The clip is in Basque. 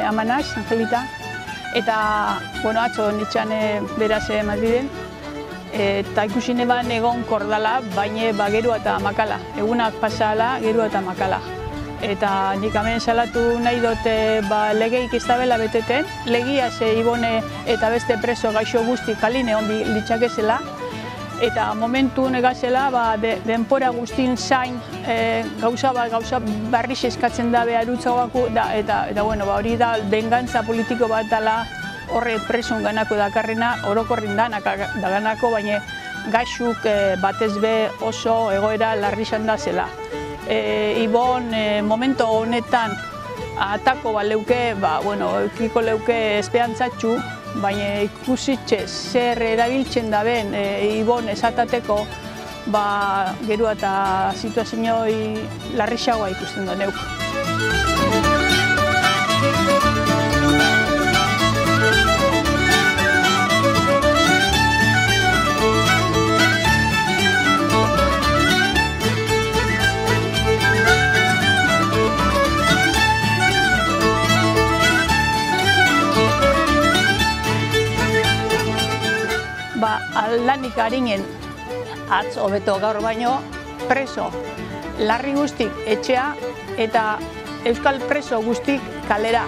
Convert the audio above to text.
amanaz, Angelita, eta, bueno, atzo nitxan beraz Madriden, eta ikusi neban egon kordala, baina gerua eta makala. Egunak pasala, gerua eta makala. Eta nik hemen salatu nahi dut legeik ez dabela beteten, legia ze Ibone eta beste preso gaixo guzti kaline hondi litzakezela, eta momentu negazela denpora guztin zain gauza barriz eskatzen da beharutzagoako, eta hori da bengantza politiko bat dela horre presun ganako dakarrena, orokorrin daganako, baina gaixuk batez be oso egoera larri da zela. Ibon momento honetan atako leuke, eukiko leuke espeantzatxu, baina ikusitxe zer erabiltzen da ben Ibon esatateko, gerua eta situazioi larrixagoa ikusten da neuk. Aldanik harinen atz hobeto gaur baino preso larri guztik etxea eta euskal preso guztik kalera.